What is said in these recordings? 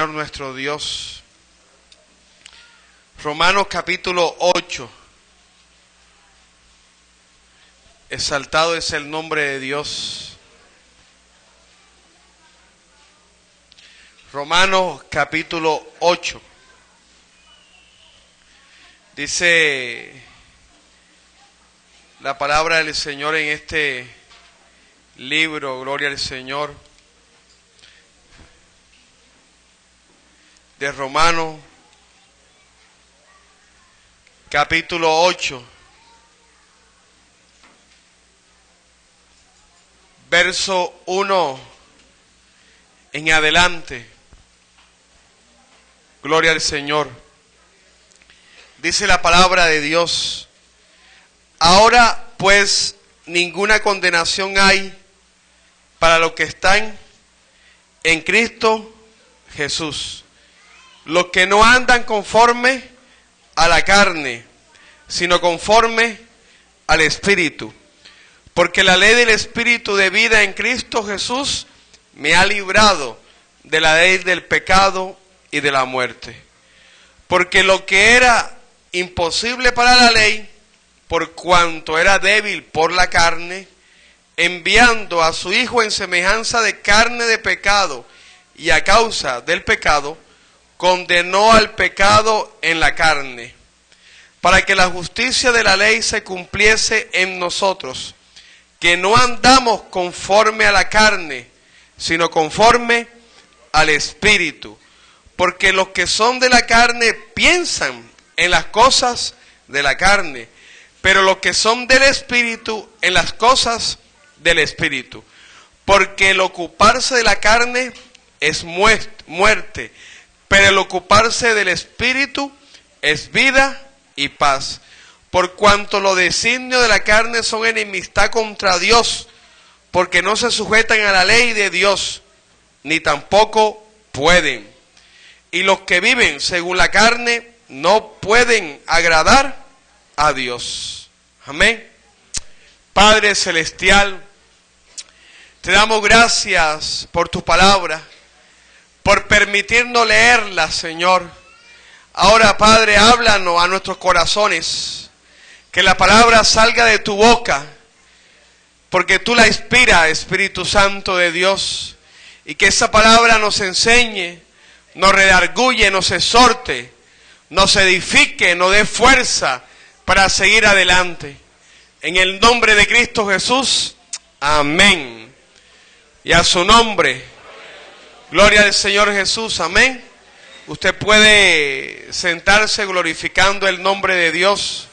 Señor nuestro Dios. Romanos capítulo 8. Exaltado es el nombre de Dios. Romanos capítulo 8. Dice la palabra del Señor en este libro, gloria al Señor, de Romanos capítulo 8, verso 1 en adelante. Gloria al Señor. Dice la palabra de Dios: ahora pues ninguna condenación hay para los que están en Cristo Jesús, los que no andan conforme a la carne, sino conforme al Espíritu. Porque la ley del Espíritu de vida en Cristo Jesús me ha librado de la ley del pecado y de la muerte. Porque lo que era imposible para la ley, por cuanto era débil por la carne, enviando a su Hijo en semejanza de carne de pecado, y a causa del pecado, condenó al pecado en la carne, para que la justicia de la ley se cumpliese en nosotros, que no andamos conforme a la carne, sino conforme al Espíritu. Porque los que son de la carne piensan en las cosas de la carne, pero los que son del Espíritu en las cosas del Espíritu. Porque el ocuparse de la carne es muerte, pero el ocuparse del Espíritu es vida y paz. Por cuanto los designios de la carne son enemistad contra Dios, porque no se sujetan a la ley de Dios, ni tampoco pueden. Y los que viven según la carne no pueden agradar a Dios. Amén. Padre celestial, te damos gracias por tu palabra, por permitirnos leerla, Señor. Ahora, Padre, háblanos a nuestros corazones, que la palabra salga de tu boca, porque tú la inspiras, Espíritu Santo de Dios, y que esa palabra nos enseñe, nos redarguye, nos exhorte, nos edifique, nos dé fuerza para seguir adelante. En el nombre de Cristo Jesús, amén. Y a su nombre, gloria al Señor Jesús, amén. Usted puede sentarse glorificando el nombre de Dios.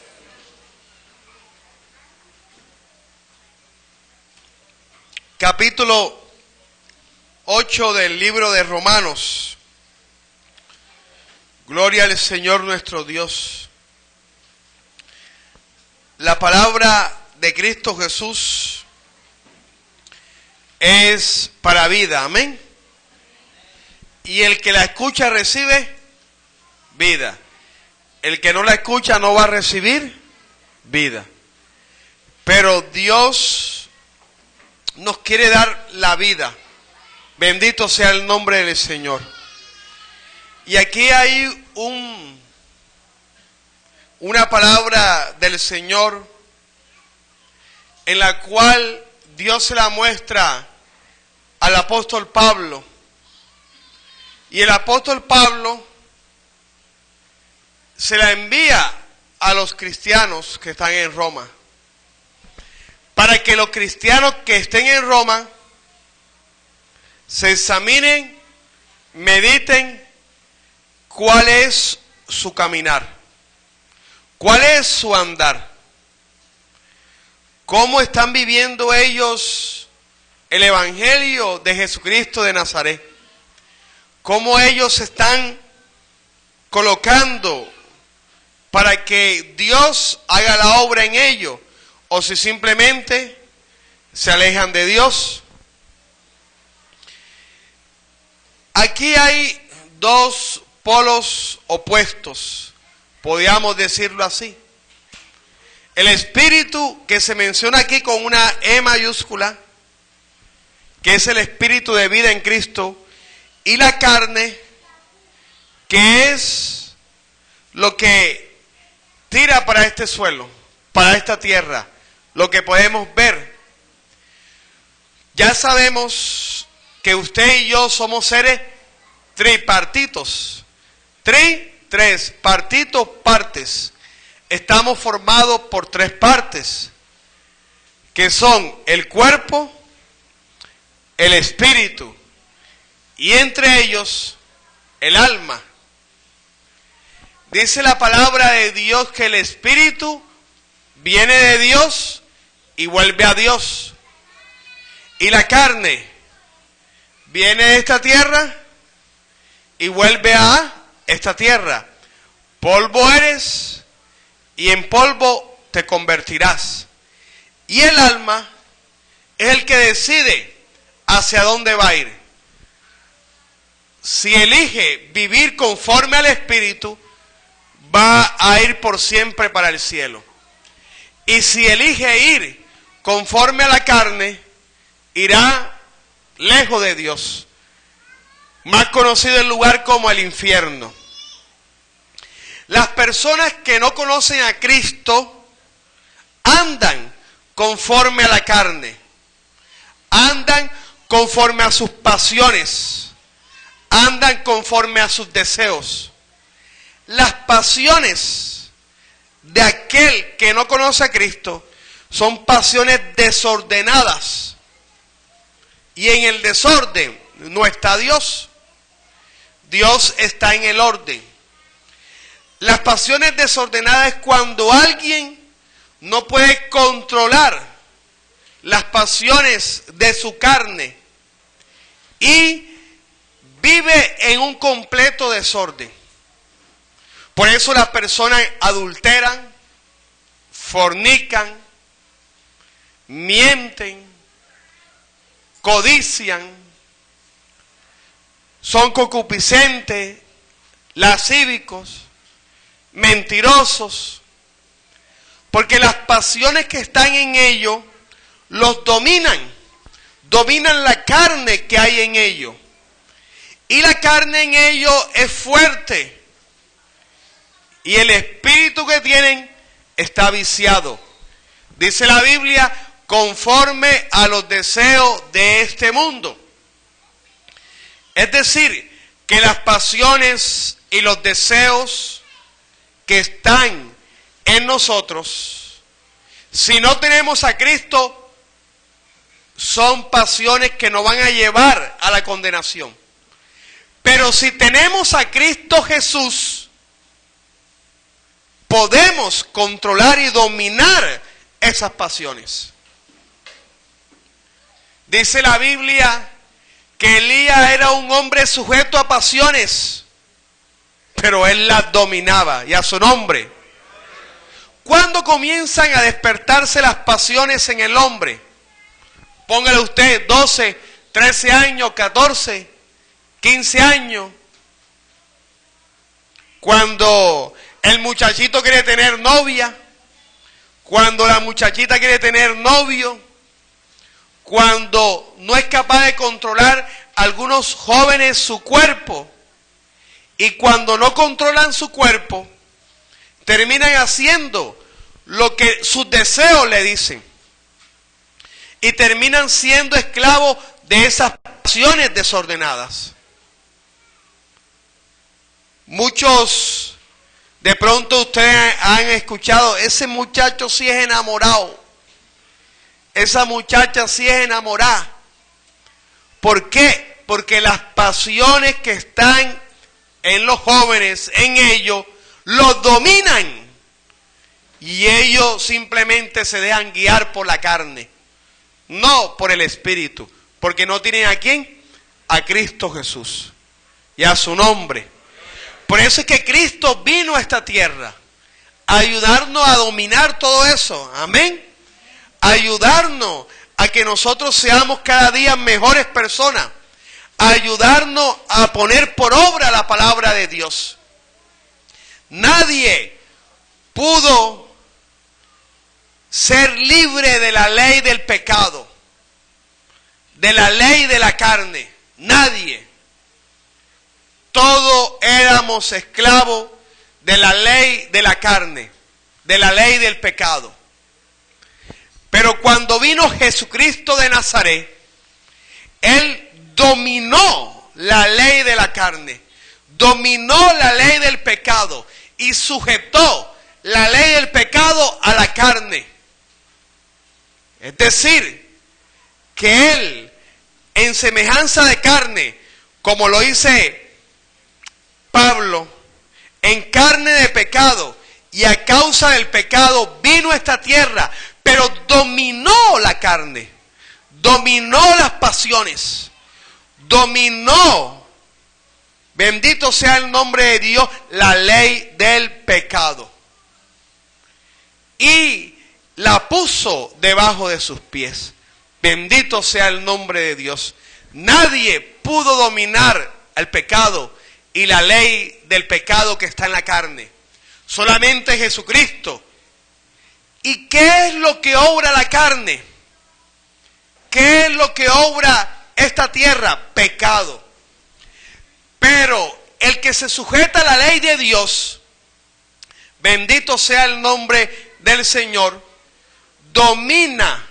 Capítulo 8 del libro de Romanos. Gloria al Señor nuestro Dios. La palabra de Cristo Jesús es para vida, amén. Y el que la escucha recibe vida. El que no la escucha no va a recibir vida. Pero Dios nos quiere dar la vida. Bendito sea el nombre del Señor. Y aquí hay una palabra del Señor en la cual Dios se la muestra al apóstol Pablo. Y el apóstol Pablo se la envía a los cristianos que están en Roma, para que los cristianos que estén en Roma se examinen, mediten cuál es su caminar, cuál es su andar, cómo están viviendo ellos el evangelio de Jesucristo de Nazaret, cómo ellos se están colocando para que Dios haga la obra en ellos, o si simplemente se alejan de Dios. Aquí hay dos polos opuestos, podríamos decirlo así. El espíritu que se menciona aquí con una E mayúscula, que es el espíritu de vida en Cristo, y la carne, ¿Qué es lo que tira para este suelo, para esta tierra? Lo que podemos ver. Ya sabemos que usted y yo somos seres tripartitos. Tres partitos, partes. Estamos formados por tres partes, que son el cuerpo, el espíritu y entre ellos el alma. Dice la palabra de Dios que el espíritu viene de Dios y vuelve a Dios. Y la carne viene de esta tierra y vuelve a esta tierra. Polvo eres y en polvo te convertirás. Y el alma es el que decide hacia dónde va a ir. Si elige vivir conforme al espíritu, va a ir por siempre para el cielo. Y si elige ir conforme a la carne, irá lejos de Dios, más conocido el lugar como el infierno. Las personas que no conocen a Cristo andan conforme a la carne, andan conforme a sus pasiones, andan conforme a sus deseos. Las pasiones de aquel que no conoce a Cristo son pasiones desordenadas. Y en el desorden no está Dios. Dios está en el orden. Las pasiones desordenadas es cuando alguien no puede controlar las pasiones de su carne y vive en un completo desorden. Por eso las personas adulteran, fornican, mienten, codician, son concupiscentes, lascívicos, mentirosos, porque las pasiones que están en ellos los dominan la carne que hay en ellos, y la carne en ellos es fuerte, y el espíritu que tienen está viciado. Dice la Biblia, conforme a los deseos de este mundo. Es decir, que las pasiones y los deseos que están en nosotros, si no tenemos a Cristo, son pasiones que nos van a llevar a la condenación. Pero si tenemos a Cristo Jesús, podemos controlar y dominar esas pasiones. Dice la Biblia que Elías era un hombre sujeto a pasiones, pero él las dominaba, y a su nombre. ¿Cuándo comienzan a despertarse las pasiones en el hombre? Póngale usted 12, 13 años, 14, 15 años. Cuando el muchachito quiere tener novia, cuando la muchachita quiere tener novio, cuando no es capaz de controlar algunos jóvenes su cuerpo, y cuando no controlan su cuerpo, terminan haciendo lo que sus deseos le dicen, y terminan siendo esclavos de esas pasiones desordenadas. Muchos, de pronto ustedes han escuchado, ese muchacho sí es enamorado, esa muchacha sí es enamorada. ¿Por qué? Porque las pasiones que están en los jóvenes, en ellos, los dominan. Y ellos simplemente se dejan guiar por la carne, no por el Espíritu. Porque no tienen a quién, a Cristo Jesús y a su nombre. Por eso es que Cristo vino a esta tierra a ayudarnos a dominar todo eso. Amén. Ayudarnos a que nosotros seamos cada día mejores personas, ayudarnos a poner por obra la palabra de Dios. Nadie pudo ser libre de la ley del pecado, de la ley de la carne. Nadie. Todo era éramos esclavos de la ley de la carne, de la ley del pecado. Pero cuando vino Jesucristo de Nazaret, Él dominó la ley de la carne, dominó la ley del pecado y sujetó la ley del pecado a la carne. Es decir, que Él, en semejanza de carne, como lo dice Pablo, en carne de pecado, y a causa del pecado vino a esta tierra, pero dominó la carne, dominó las pasiones, dominó, bendito sea el nombre de Dios, la ley del pecado. Y la puso debajo de sus pies. Bendito sea el nombre de Dios. Nadie pudo dominar el pecado y la ley del pecado que está en la carne. Solamente Jesucristo. ¿Y qué es lo que obra la carne? ¿Qué es lo que obra esta tierra? Pecado. Pero el que se sujeta a la ley de Dios, bendito sea el nombre del Señor, domina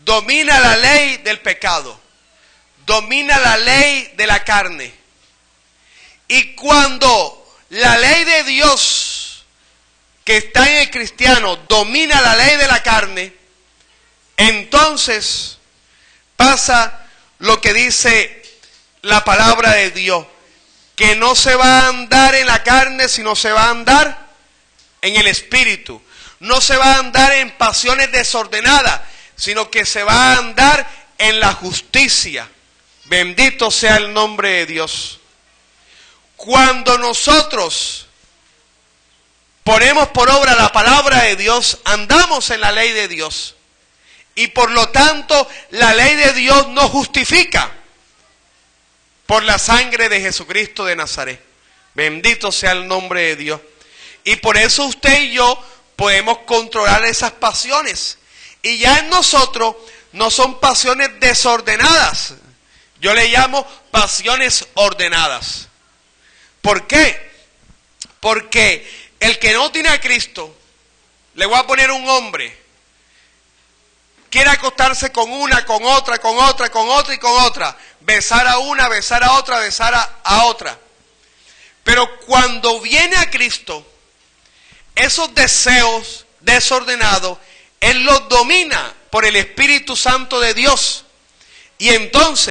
la ley del pecado, domina la ley de la carne. Y cuando la ley de Dios que está en el cristiano domina la ley de la carne, entonces pasa lo que dice la palabra de Dios, que no se va a andar en la carne, sino se va a andar en el Espíritu. No se va a andar en pasiones desordenadas, sino que se va a andar en la justicia. Bendito sea el nombre de Dios. Cuando nosotros ponemos por obra la palabra de Dios, andamos en la ley de Dios. Y por lo tanto, la ley de Dios nos justifica por la sangre de Jesucristo de Nazaret. Bendito sea el nombre de Dios. Y por eso usted y yo podemos controlar esas pasiones. Y ya en nosotros no son pasiones desordenadas. Yo le llamo pasiones ordenadas. ¿Por qué? Porque el que no tiene a Cristo, le voy a poner un hombre, quiere acostarse con una, con otra, con otra, con otra y con otra. Besar a una, besar a otra, besar a otra. Pero cuando viene a Cristo, esos deseos desordenados, Él los domina por el Espíritu Santo de Dios. Y entonces